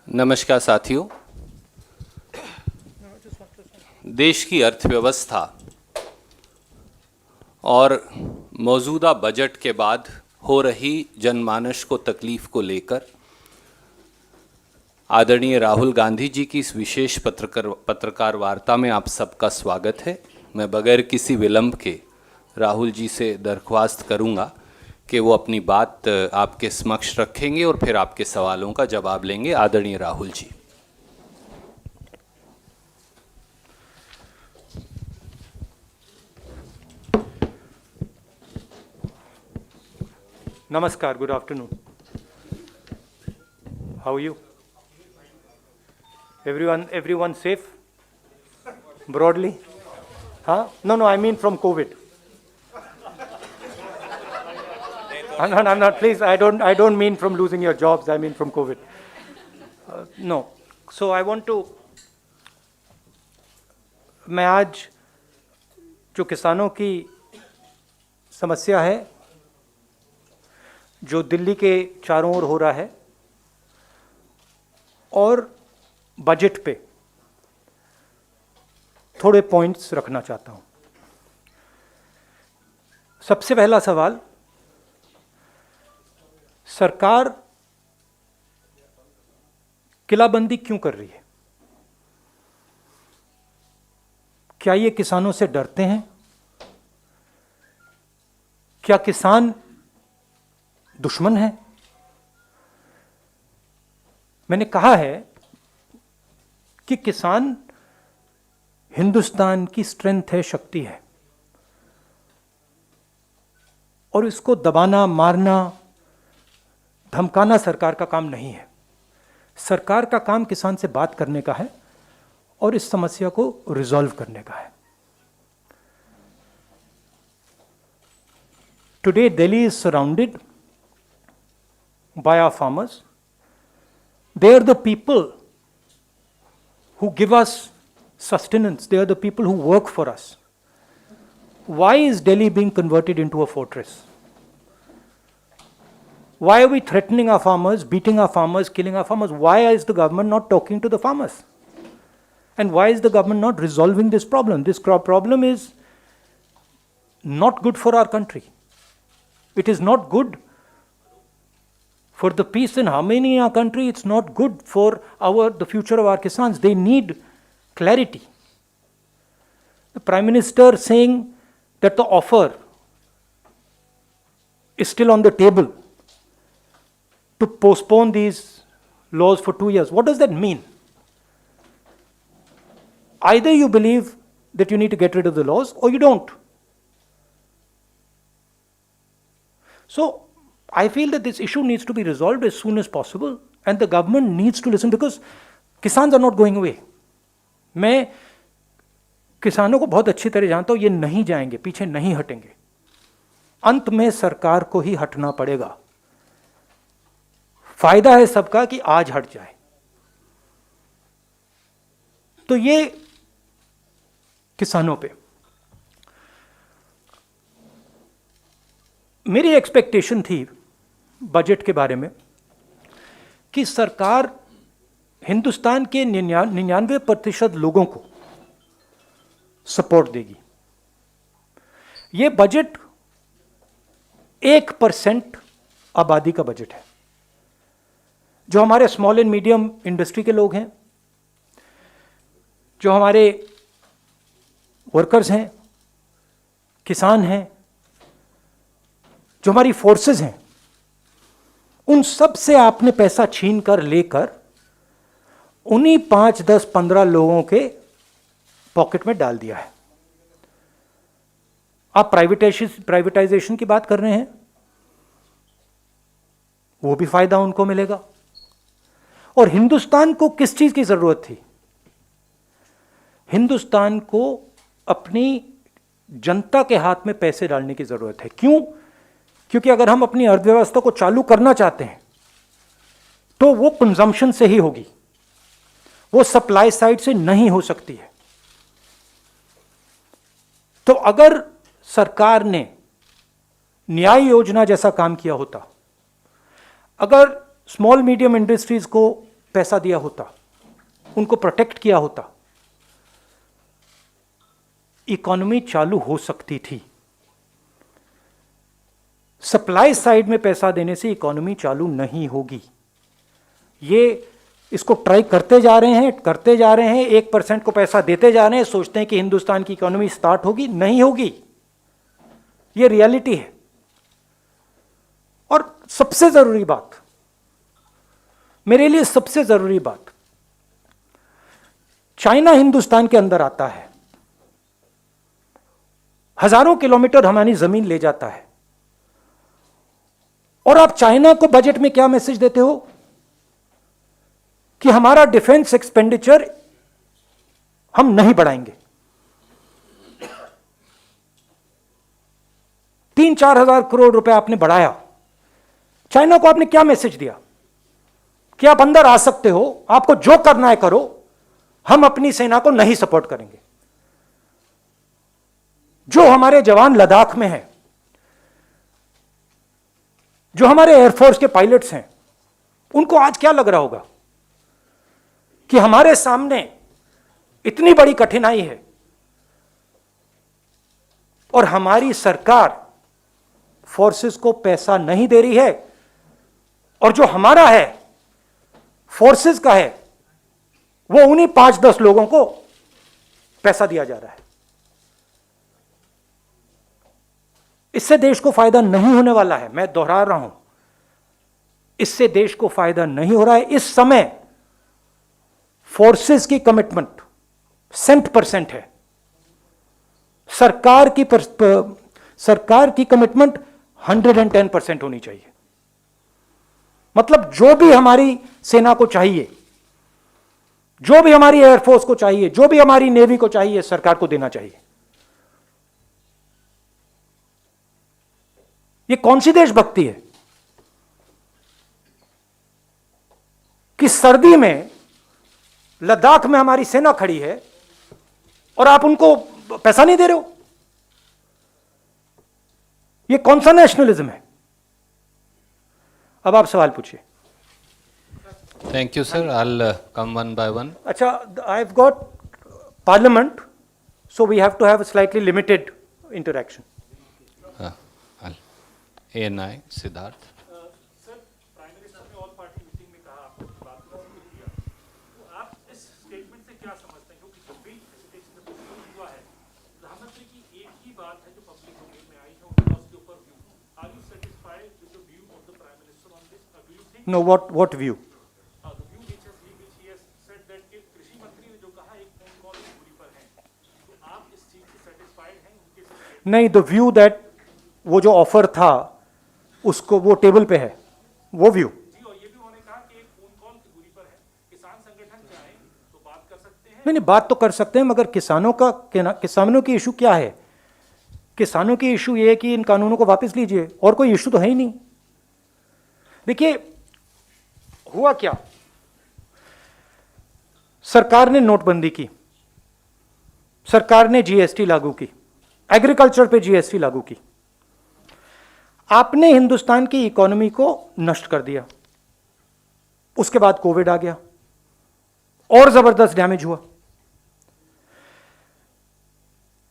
नमस्कार साथियों। देश की अर्थव्यवस्था और मौजूदा बजट के बाद हो रही जनमानस को तकलीफ को लेकर आदरणीय राहुल गांधी जी की इस विशेष पत्रकार वार्ता में आप सबका स्वागत है। मैं बगैर किसी विलंब के राहुल जी से दरख्वास्त करूंगा कि वो अपनी बात आपके समक्ष रखेंगे और फिर आपके सवालों का जवाब लेंगे। आदरणीय Rahul ji. Namaskar, good afternoon. How are you? Everyone safe? Broadly? Huh? No, I mean from COVID. I'm not, please, I don't mean from losing your jobs, I mean from COVID. No. So I want to, मैं आज जो किसानों की समस्या है, जो दिल्ली के चारों ओर हो रहा है, और बजट पे थोड़े पॉइंट्स रखना चाहता हूं। सबसे पहला सवाल, सरकार किलाबंदी क्यों कर रही है? क्या ये किसानों से डरते हैं? क्या किसान दुश्मन है? मैंने कहा है कि किसान हिंदुस्तान की स्ट्रेंथ है, शक्ति है, और इसको दबाना, मारना, धमकाना सरकार का काम नहीं है। सरकार का काम किसान से बात करने का है और इस समस्या को रिजॉल्व करने का है। Today Delhi is surrounded by our farmers. They are the people who give us sustenance. They are the people who work for us. Why is Delhi being converted into a fortress? Why are we threatening our farmers, beating our farmers, killing our farmers? Why is the government not talking to the farmers? And why is the government not resolving this problem? This problem is not good for our country. It is not good for the peace and harmony in our country. It's not good for the future of our Kisans. They need clarity. The Prime Minister saying that the offer is still on the table to postpone these laws for 2 years. What does that mean? Either you believe that you need to get rid of the laws or you don't. So I feel that this issue needs to be resolved as soon as possible and the government needs to listen because Kisans are not going away. मैं किसानों को बहुत अच्छी तरह जानता हूँ, ये नहीं जाएंगे, पीछे नहीं हटेंगे। अंत में सरकार को ही हटना पड़ेगा। फायदा है सबका कि आज हट जाए। तो ये किसानों पे मेरी एक्सपेक्टेशन थी बजट के बारे में कि सरकार हिंदुस्तान के 99% लोगों को सपोर्ट देगी। ये बजट 1% आबादी का बजट है। जो हमारे स्मॉल एंड मीडियम इंडस्ट्री के लोग हैं, जो हमारे वर्कर्स हैं, किसान हैं, जो हमारी फोर्सेस हैं, उन सब से आपने पैसा छीन कर लेकर उन्हीं 5, 10, 15 लोगों के पॉकेट में डाल दिया है। आप प्राइवेटाइजेशन की बात कर रहे हैं, वो भी फायदा उनको मिलेगा। और हिंदुस्तान को किस चीज की जरूरत थी? हिंदुस्तान को अपनी जनता के हाथ में पैसे डालने की जरूरत है। क्यों? क्योंकि अगर हम अपनी अर्थव्यवस्था को चालू करना चाहते हैं तो वो कंजम्पशन से ही होगी, वो सप्लाई साइड से नहीं हो सकती है। तो अगर सरकार ने न्याय योजना जैसा काम किया होता, अगर स्मॉल मीडियम इंडस्ट्रीज को पैसा दिया होता, उनको प्रोटेक्ट किया होता, इकोनॉमी चालू हो सकती थी। सप्लाई साइड में पैसा देने से इकोनॉमी चालू नहीं होगी। ये इसको ट्राई करते जा रहे हैं, 1% को पैसा देते जा रहे हैं, सोचते हैं कि हिंदुस्तान की इकोनॉमी स्टार्ट होगी, नहीं होगी। ये रियलिटी है। और सबसे जरूरी बात, मेरे लिए सबसे जरूरी बात, चाइना हिंदुस्तान के अंदर आता है, हजारों किलोमीटर हमारी जमीन ले जाता है, और आप चाइना को बजट में क्या मैसेज देते हो कि हमारा डिफेंस एक्सपेंडिचर हम नहीं बढ़ाएंगे। 3-4 हजार करोड़ रुपए आपने बढ़ाया, चाइना को आपने क्या मैसेज दिया कि आप अंदर आ सकते हो, आपको जो करना है करो, हम अपनी सेना को नहीं सपोर्ट करेंगे। जो हमारे जवान लद्दाख में हैं, जो हमारे एयरफोर्स के पायलट्स हैं, उनको आज क्या लग रहा होगा कि हमारे सामने इतनी बड़ी कठिनाई है और हमारी सरकार फोर्सेस को पैसा नहीं दे रही है, और जो हमारा है फोर्सेस का है वो उन्हीं 5-10 लोगों को पैसा दिया जा रहा है। इससे देश को फायदा नहीं होने वाला है। मैं दोहरा रहा हूं, इससे देश को फायदा नहीं हो रहा है। इस समय फोर्सेस की कमिटमेंट 100% है, सरकार की कमिटमेंट 110% होनी चाहिए। मतलब जो भी हमारी सेना को चाहिए, जो भी हमारी एयरफोर्स को चाहिए, जो भी हमारी नेवी को चाहिए, सरकार को देना चाहिए। ये कौन सी देशभक्ति है कि सर्दी में लद्दाख में हमारी सेना खड़ी है और आप उनको पैसा नहीं दे रहे हो? ये कौन सा नेशनलिज्म है? अब आप सवाल पूछिए। Thank you, sir. I'll come one by one. अच्छा, I've got parliament, so we have to have a slightly limited interaction. I'll. ANI, Siddharth. Sir, prime minister ने ऑल पार्टी मीटिंग में कहा, आपने बात को जिक्र किया, तो आप इस स्टेटमेंट से क्या समझते हैं? क्योंकि जब भी प्रेजेंटेशन में कुछ हुआ है, प्रधानमंत्री की एक ही बात है जो पब्लिक डोमेन में आई है, उनका उसके ऊपर view. Are you satisfied with the view of the prime minister on this? Do you think No, what view? The view which he has said that कि कृषि मंत्री ने जो कहा एक फोन कॉल की दूरी पर है, तो आप इस चीज से सेटिस्फाइड हैं उनके से? नहीं, द व्यू दैट वो जो ऑफर था उसको वो टेबल पे है, वो व्यू। जी, और ये भी उन्होंने कहा कि एक फोन कॉल की दूरी पर है, किसान संगठन चाहें तो बात कर सकते हैं। नहीं, बात तो कर सकते हैं, मगर किसानों की इशू क्या है? किसानों की इशू ये है कि इन कानूनों को वापस लीजिए, और कोई इशू तो है ही नहीं। देखिए हुआ क्या, सरकार ने नोटबंदी की, सरकार ने जीएसटी लागू की, एग्रीकल्चर पे जीएसटी लागू की, आपने हिंदुस्तान की इकोनॉमी को नष्ट कर दिया। उसके बाद कोविड आ गया और जबरदस्त डैमेज हुआ।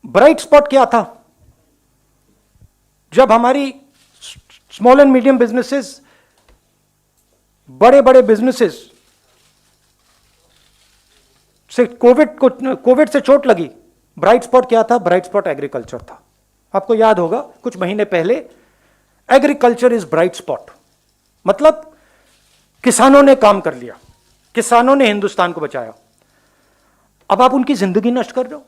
ब्राइट स्पॉट क्या था? जब हमारी स्मॉल एंड मीडियम बिजनेसेस, बड़े बड़े बिजनेसेस से कोविड से चोट लगी, ब्राइट स्पॉट क्या था? ब्राइट स्पॉट एग्रीकल्चर था। आपको याद होगा कुछ महीने पहले, एग्रीकल्चर इज ब्राइट स्पॉट, मतलब किसानों ने काम कर लिया, किसानों ने हिंदुस्तान को बचाया। अब आप उनकी जिंदगी नष्ट कर रहे हो।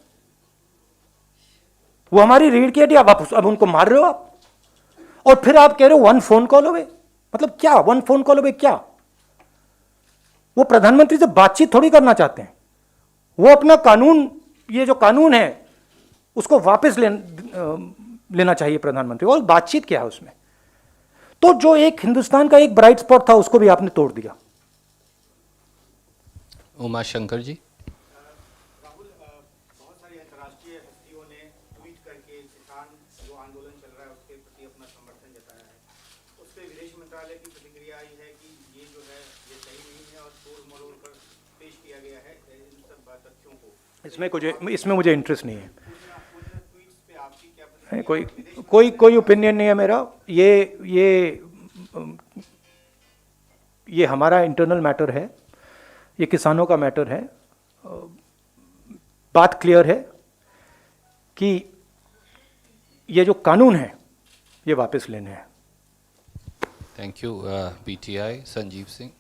वो हमारी रीढ़ की हड्डी, अब उनको मार रहे हो आप, और फिर आप कह रहे हो 1 फोन कॉल अवे। मतलब क्या 1 फोन कॉल अवे? क्या वो प्रधानमंत्री से बातचीत थोड़ी करना चाहते हैं? वो अपना कानून, ये जो कानून है उसको वापस लेना चाहिए प्रधानमंत्री। और बातचीत क्या है उसमें? तो जो एक हिंदुस्तान का एक ब्राइट स्पॉट था उसको भी आपने तोड़ दिया। उमा शंकर जी। राहुल, बहुत सारी अंतर्राष्ट्रीय हस्तियों ने ट्वीट करके किसान जो आंदोलन चल रहा है उसके प्रति अपना समर्थन जताया है। उस पर विदेश मंत्रालय की प्रतिक्रिया आई है कि ये जो है ये सही नहीं है और तोड़ मरोड़ कर पेश किया गया है इन सब तथ्यों को। इसमें मुझे इंटरेस्ट नहीं है। उन ट्वीट्स पे आपकी क्या नहीं, कोई ओपिनियन नहीं है मेरा। ये हमारा इंटरनल मैटर है, ये किसानों का मैटर है। बात क्लियर है कि ये जो कानून है ये वापस लेने हैं। Thank you. PTI Sanjeev Singh.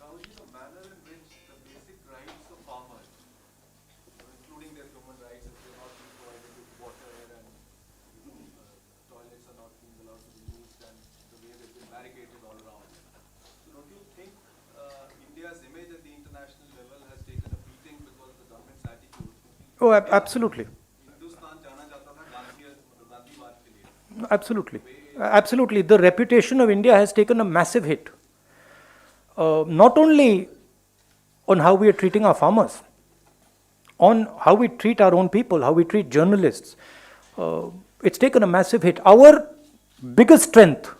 Rahul ji, the manner in which the basic rights of farmers, including their human rights, if they're not being provided with water and toilets are not being allowed to be used, and the way they've been barricaded all around. So don't you think India's image at the international level has taken a beating because of the government's attitude? Oh, absolutely. Hindustan जाना जाता था गांधीवाद के लिए. Absolutely. The reputation of India has taken a massive hit. Not only on how we are treating our farmers, on how we treat our own people, how we treat journalists. It's taken a massive hit. Our biggest strength,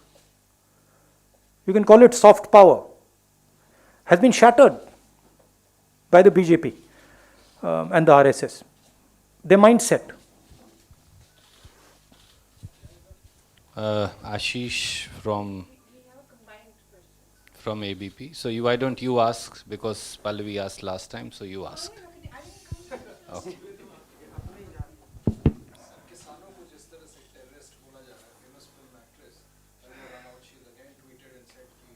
you can call it soft power, has been shattered by the BJP and the RSS. Their mindset. Ashish from ABP. So why don't you ask, because Pallavi asked last time, so you ask. Okay. किसानों को जिस तरह से terrorist बोला जा रहा है, famous film actress Kangana Ranaut, she again tweeted and said कि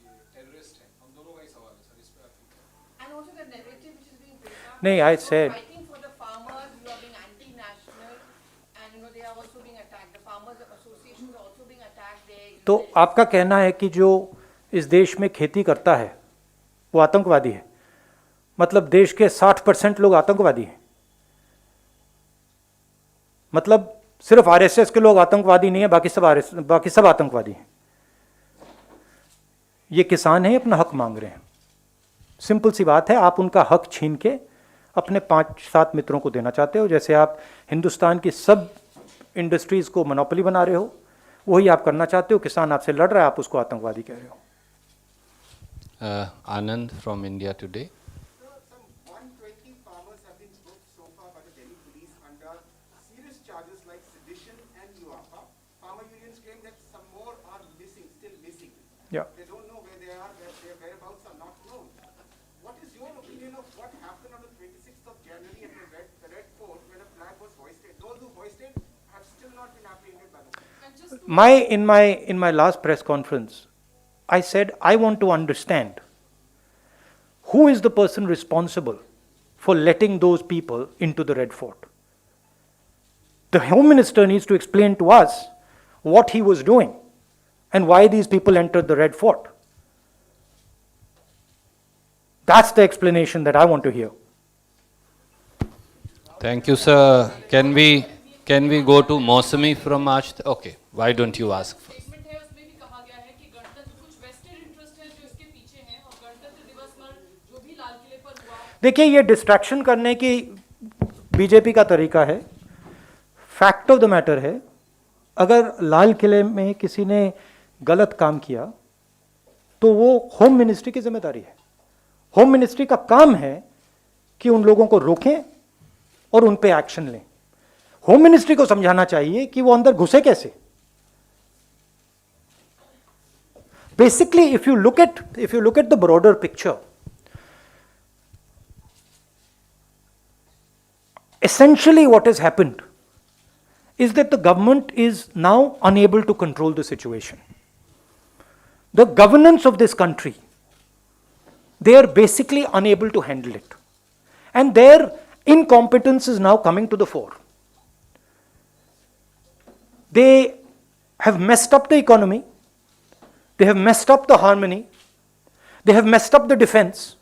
ये टेररिस्ट हैं. हम दोनों का ही सवाल है सर, इस पे आप क्या कहें? And also the narrative which is being built up. नहीं, I said- Fighting for the farmers, you are being anti-national, and they are also being attacked. The farmers associations are also being attacked. तो आपका कहना है कि जो इस देश में खेती करता है वो आतंकवादी है, मतलब देश के 60% लोग आतंकवादी हैं, मतलब सिर्फ आरएसएस के लोग आतंकवादी नहीं है, बाकी सब आतंकवादी हैं। ये किसान हैं, अपना हक मांग रहे हैं। सिंपल सी बात है, आप उनका हक छीन के अपने 5-7 मित्रों को देना चाहते हो। जैसे आप हिंदुस्तान की सब इंडस्ट्रीज को मोनोपोली बना रहे हो, वही आप करना चाहते हो। किसान आपसे लड़ रहा है, आप उसको आतंकवादी कह रहे हो। Anand from India Today. Some 120 farmers have been booked so far by the Delhi police under serious charges like sedition and UAPA. Farmer unions claim that some more are still missing. Yeah. They don't know where they are, their whereabouts are not known. What is your opinion of what happened on the 26th of January at the Red Fort when a flag was hoisted? Those who hoisted have still not been apprehended by the police. In my last press conference, I said I want to understand who is the person responsible for letting those people into the Red Fort. The Home Minister needs to explain to us what he was doing and why these people entered the Red Fort. That's the explanation that I want to hear. Thank you, sir. Can we go to Mausami from Aaj? Okay, why don't you ask first? Statement है, उसमें भी कहा गया है कि गणतंत्र कुछ vested interest है जो इसके पीछे हैं, और गणतंत्र दिवस पर जो भी लाल किले पर हुआ। देखिए, ये डिस्ट्रैक्शन करने की बीजेपी का तरीका है। फैक्ट ऑफ द मैटर है, अगर लाल किले में किसी ने गलत काम किया तो वो होम मिनिस्ट्री की जिम्मेदारी है। होम मिनिस्ट्री का काम है कि उन लोगों को रोकें और उन पे एक्शन लें। होम मिनिस्ट्री को समझाना चाहिए कि वो अंदर घुसे कैसे। Basically if you look at the broader picture, essentially what has happened is that the government is now unable to control the situation. The governance of this country, they are basically unable to handle it. And their incompetence is now coming to the fore. They have messed up the economy, they have messed up the harmony, they have messed up the defense,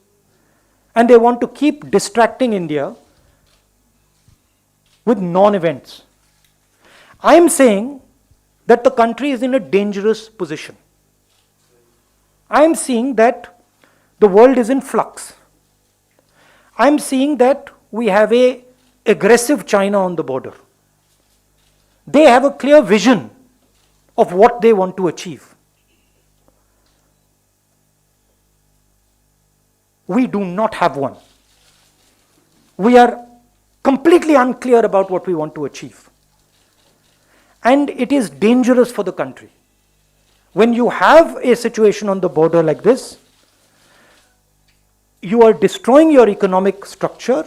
and they want to keep distracting India with non-events. I am saying that the country is in a dangerous position. I am seeing that the world is in flux. I am seeing that we have an aggressive China on the border. They have a clear vision of what they want to achieve. We do not have one. We are completely unclear about what we want to achieve. And it is dangerous for the country. When you have a situation on the border like this, you are destroying your economic structure,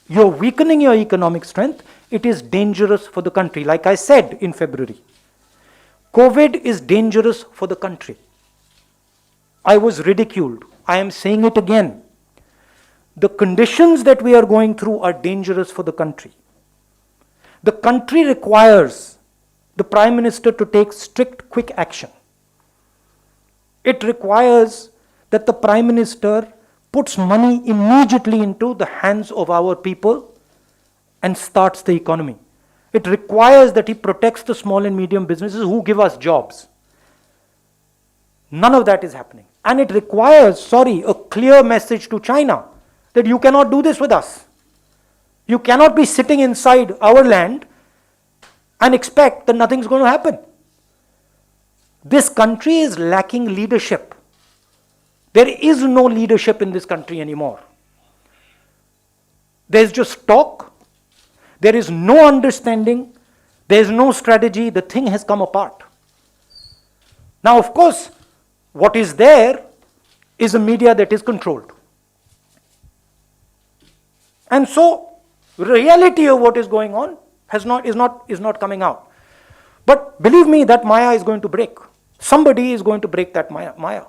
you're weakening your economic strength, it is dangerous for the country. Like I said in February, COVID is dangerous for the country. I was ridiculed. I am saying it again. The conditions that we are going through are dangerous for the country. The country requires the Prime Minister to take strict, quick action. It requires that the Prime Minister puts money immediately into the hands of our people and starts the economy. It requires that he protects the small and medium businesses who give us jobs. None of that is happening. And it requires, a clear message to China that you cannot do this with us. You cannot be sitting inside our land and expect that nothing's going to happen. This country is lacking leadership. There is no leadership in this country anymore. There's just talk. There is no understanding. There is no strategy. The thing has come apart. Now, of course, what is there is a media that is controlled. And so, reality of what is going on is not coming out. But believe me, that Maya is going to break. Somebody is going to break that Maya.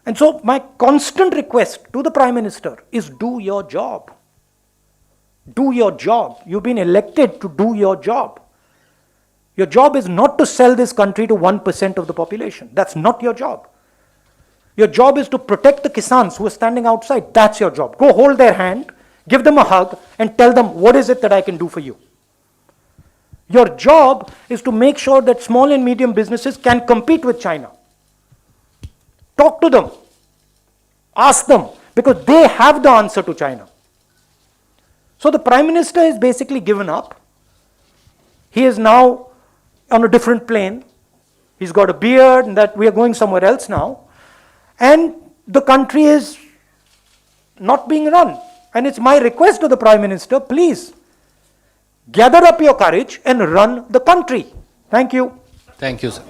And so my constant request to the Prime Minister is do your job. Do your job. You've been elected to do your job. Your job is not to sell this country to 1% of the population. That's not your job. Your job is to protect the Kisans who are standing outside. That's your job. Go hold their hand, give them a hug, and tell them, what is it that I can do for you? Your job is to make sure that small and medium businesses can compete with China. Talk to them. Ask them, because they have the answer to China. So the Prime Minister is basically given up. He is now on a different plane. He's got a beard, and that we are going somewhere else now. And the country is not being run. And it's my request to the Prime Minister, please, gather up your courage and run the country. Thank you. Thank you, sir.